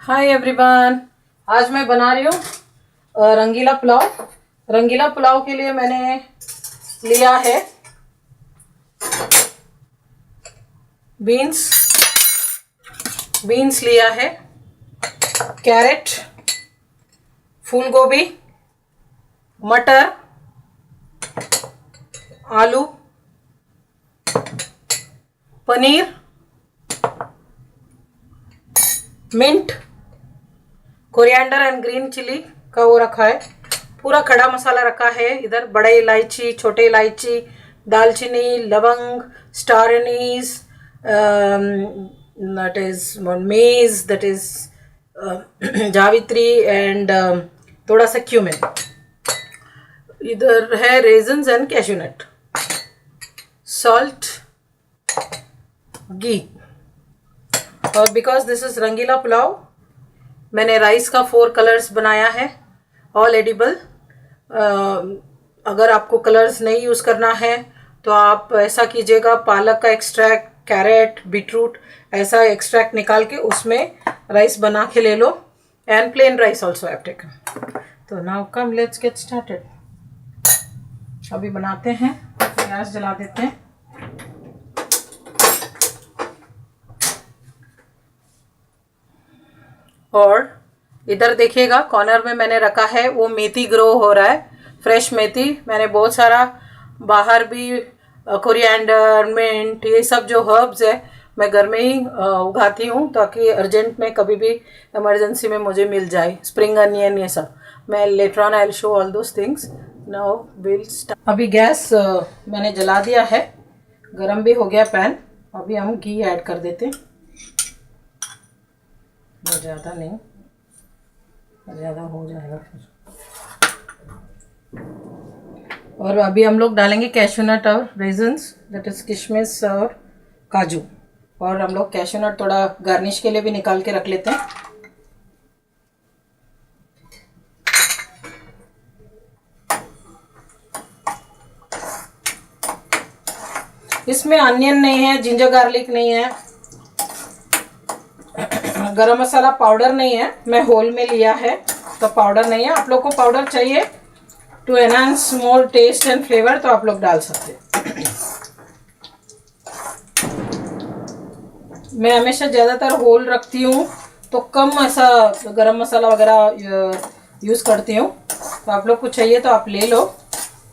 Hi everyone. आज मैं बना रही हूँ रंगीला पुलाव। रंगीला पुलाव के लिए मैंने लिया है बीन्स लिया है, कैरेट, फूल गोभी, मटर, आलू, paneer, mint, coriander and green chilli का वो रखा है। पूरा खड़ा मसाला रखा है। इधर बड़े इलायची, छोटे इलायची, दालचीनी, लवंग, star Annie's, that is maize, that is जावित्री एंड थोड़ा सा क्यूमिन। इधर है रेजन्स एंड कैशूनट, सॉल्ट, घी। और बिकॉज दिस इज रंगीला पुलाव, मैंने राइस का 4 कलर्स बनाया है, ऑल एडिबल। अगर आपको कलर्स नहीं यूज़ करना है तो आप ऐसा कीजिएगा, पालक का एक्सट्रैक्ट, कैरेट, बीटरूट ऐसा एक्सट्रैक्ट निकाल के उसमें राइस बना के ले लो। And plain rice also have taken. तो now come let's get started. अभी बनाते हैं, गैस जला देते हैं। और इधर देखिएगा कॉर्नर में मैंने रखा है, वो मेथी ग्रो हो रहा है, फ्रेश मेथी। मैंने बहुत सारा बाहर भी कोरिएंडर, मिंट, ये सब जो हर्ब्स है मैं घर में ही उगाती हूँ ताकि अर्जेंट में कभी भी इमरजेंसी में मुझे मिल जाए। स्प्रिंग अनियन, ये सब मैं later on I will show all those things. Now will start. अभी गैस मैंने जला दिया है, गरम भी हो गया पैन। अभी हम घी ऐड कर देते हैं, ज़्यादा नहीं, ज़्यादा हो जाएगा फिर। और अभी हम लोग डालेंगे कैशूनट और रेजन्स, दैट इज किशमिश और काजू। और हम लोग कैशूनट थोड़ा गार्निश के लिए भी निकाल के रख लेते हैं। इसमें अनियन नहीं है, जिंजर गार्लिक नहीं है, गरम मसाला पाउडर नहीं है, मैं होल में लिया है तो पाउडर नहीं है। आप लोग को पाउडर चाहिए to enhance more taste and flavour तो आप लोग डाल सकते हैं। मैं हमेशा ज़्यादातर होल रखती हूँ तो कम ऐसा गरम मसाला वगैरह यूज़ करती हूँ। तो आप लोग को चाहिए तो आप ले लो।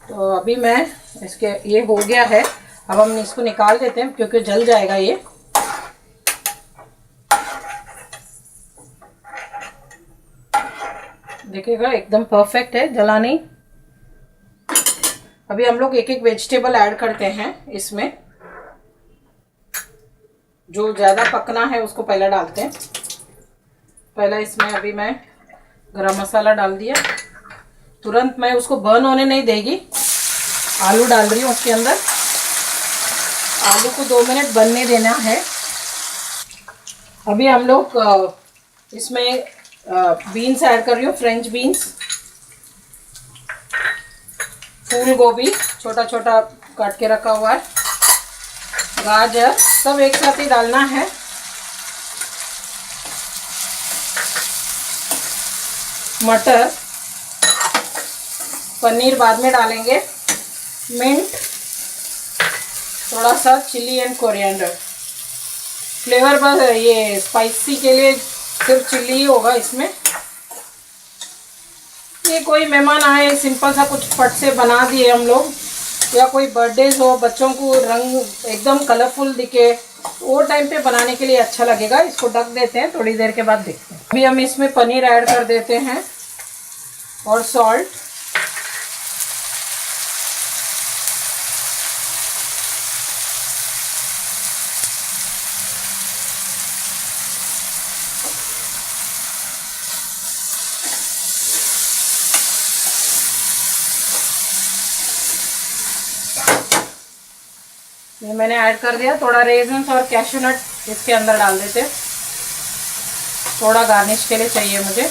तो अभी मैं इसके, ये हो गया है, अब हम इसको निकाल देते हैं क्योंकि जल जाएगा ये। देखिएगा एकदम परफेक्ट है, जला नहीं। अभी हम लोग एक एक वेजिटेबल ऐड करते हैं इसमें। जो ज़्यादा पकना है उसको पहले डालते हैं। पहला इसमें अभी मैं गरम मसाला डाल दिया। तुरंत मैं उसको बर्न होने नहीं देगी, आलू डाल रही हूँ उसके अंदर। आलू को 2 मिनट बनने देना है। अभी हम लोग इसमें बीन्स ऐड कर रही हूँ, फ्रेंच बीन्स, फूल गोभी छोटा छोटा काट के रखा हुआ है, गाजर, सब एक साथ ही डालना है। मटर, पनीर बाद में डालेंगे, मिंट, थोड़ा सा चिली एंड कोरिएंडर। फ्लेवर बस ये स्पाइसी के लिए सिर्फ चिल्ली ही होगा इसमें। ये कोई मेहमान आए, सिंपल सा कुछ फट से बना दिए हम लोग, या कोई बर्थडेज हो, बच्चों को रंग एकदम कलरफुल दिखे, वो टाइम पे बनाने के लिए अच्छा लगेगा। इसको ढक देते हैं, थोड़ी देर के बाद देखते हैं। अभी हम इसमें पनीर ऐड कर देते हैं और सॉल्ट। ये मैंने ऐड कर दिया। थोड़ा रेजन्स और कैशूनट इसके अंदर डाल देते, थोड़ा गार्निश के लिए चाहिए मुझे।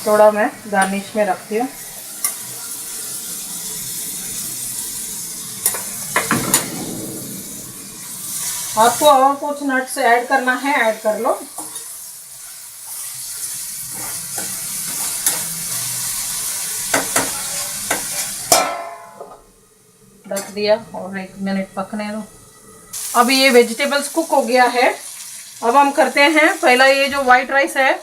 थोड़ा मैं गार्निश में रखती हूँ। आपको और कुछ नट्स ऐड करना है, ऐड कर लो। रख दिया और 1 मिनट पकने दो। अभी ये वेजिटेबल्स कुक हो गया है। अब हम करते हैं, पहला ये जो वाइट राइस है,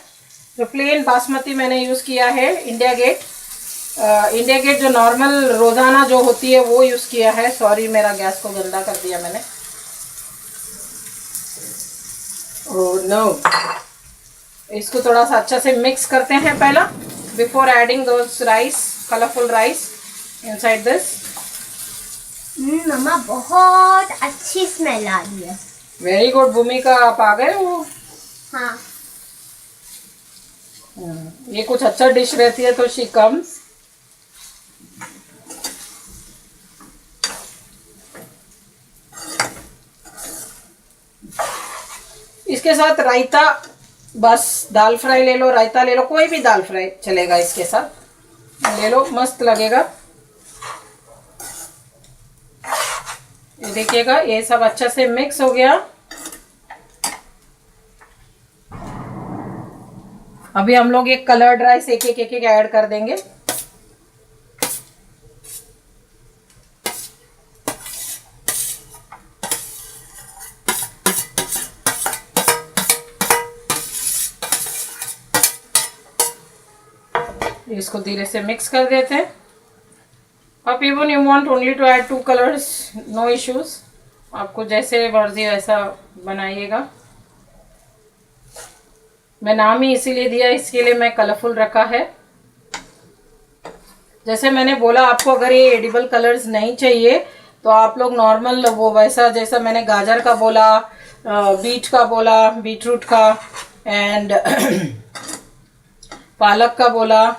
जो प्लेन बासमती मैंने यूज़ किया है, इंडिया गेट जो नॉर्मल रोज़ाना जो होती है वो यूज़ किया है। सॉरी, मेरा गैस को गंदा कर दिया मैंने। Oh no. इसको थोड़ा सा अच्छा से मिक्स करते हैं पहला, before adding those rice, colourful rice inside this. मम्मा बहुत अच्छी स्मेल आ रही है। वेरी गुड भूमिका, आप आ गए हो। हाँ। ये कुछ अच्छा डिश रहती है तो शी कम्स। इसके साथ रायता, बस दाल फ्राई ले लो, रायता ले लो, कोई भी दाल फ्राई चलेगा, इसके साथ ले लो, मस्त लगेगा। ये देखिएगा, ये सब अच्छा से मिक्स हो गया। अभी हम लोग एक कलर्ड राइस एक एक ऐड कर देंगे। इसको धीरे से मिक्स कर देते हैं। अब even you want only to add 2 colours, no issues, आपको जैसे मर्जी वैसा बनाइएगा। मैं नाम ही इसीलिए दिया, इसके लिए मैं कलरफुल रखा है। जैसे मैंने बोला आपको, अगर ये एडिबल कलर्स नहीं चाहिए तो आप लोग नॉर्मल वो वैसा, जैसा मैंने गाजर का बोला, बीट का बोला, बीटरूट का एंड पालक का बोला,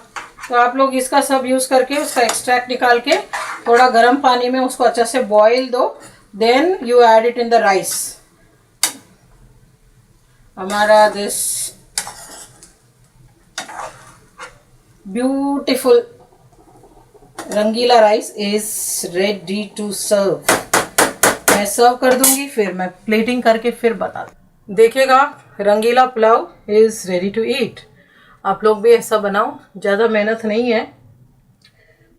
तो आप लोग इसका सब यूज़ करके उसका एक्सट्रैक्ट निकाल के थोड़ा गर्म पानी में उसको अच्छा से बॉईल दो, then you add it in the rice. हमारा दिस ब्यूटीफुल रंगीला rice is ready to serve. मैं सर्व कर दूंगी, फिर मैं प्लेटिंग करके फिर बता दूँ। देखिएगा, रंगीला pulao is ready to eat. आप लोग भी ऐसा बनाओ, ज़्यादा मेहनत नहीं है।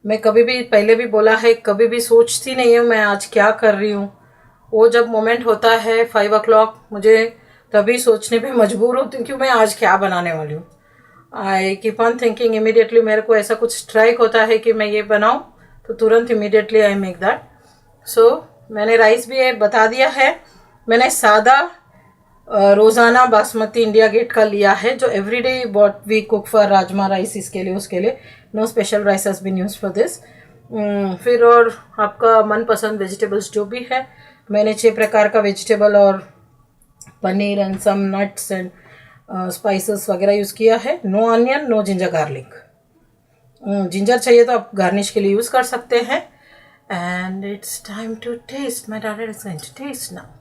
मैं कभी भी पहले भी बोला है, कभी भी सोचती नहीं हूँ मैं आज क्या कर रही हूँ। वो जब मोमेंट होता है 5 o'clock, मुझे तभी सोचने पे मजबूर होती हूँ कि मैं आज क्या बनाने वाली हूँ। I keep on thinking, immediately मेरे को ऐसा कुछ स्ट्राइक होता है कि मैं ये बनाऊँ, तो तुरंत इमीडिएटली आई मेक दैट। सो मैंने राइस भी बता दिया है। मैंने सादा रोज़ाना बासमती इंडिया गेट का लिया है, जो everyday what we cook for rajma rice, इसके लिए उसके लिए no special rice has been used for this. फिर और आपका मनपसंद वेजिटेबल्स जो भी है, मैंने 6 प्रकार का वेजिटेबल और paneer and some nuts and spices वगैरह यूज़ किया है। No onion, no ginger garlic. Ginger चाहिए तो आप गार्निश के लिए यूज़ कर सकते हैं। And it's time to taste. My daughter is going to taste now.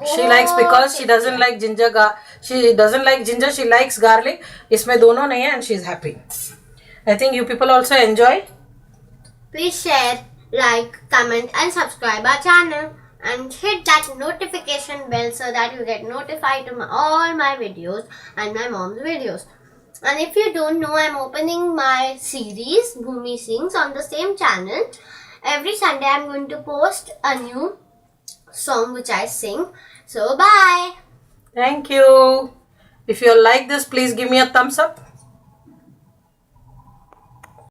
She likes, because she doesn't like ginger. She doesn't like ginger. She likes garlic. इसमें दोनों नहीं है, and she's happy. I think you people also enjoy. Please share, like, comment, and subscribe our channel, and hit that notification bell so that you get notified to all my videos and my mom's videos. And if you don't know, I'm opening my series Bhumi Sings on the same channel. Every Sunday I'm going to post a new song which I sing. So bye. Thank you. If you like this, please give me a thumbs up.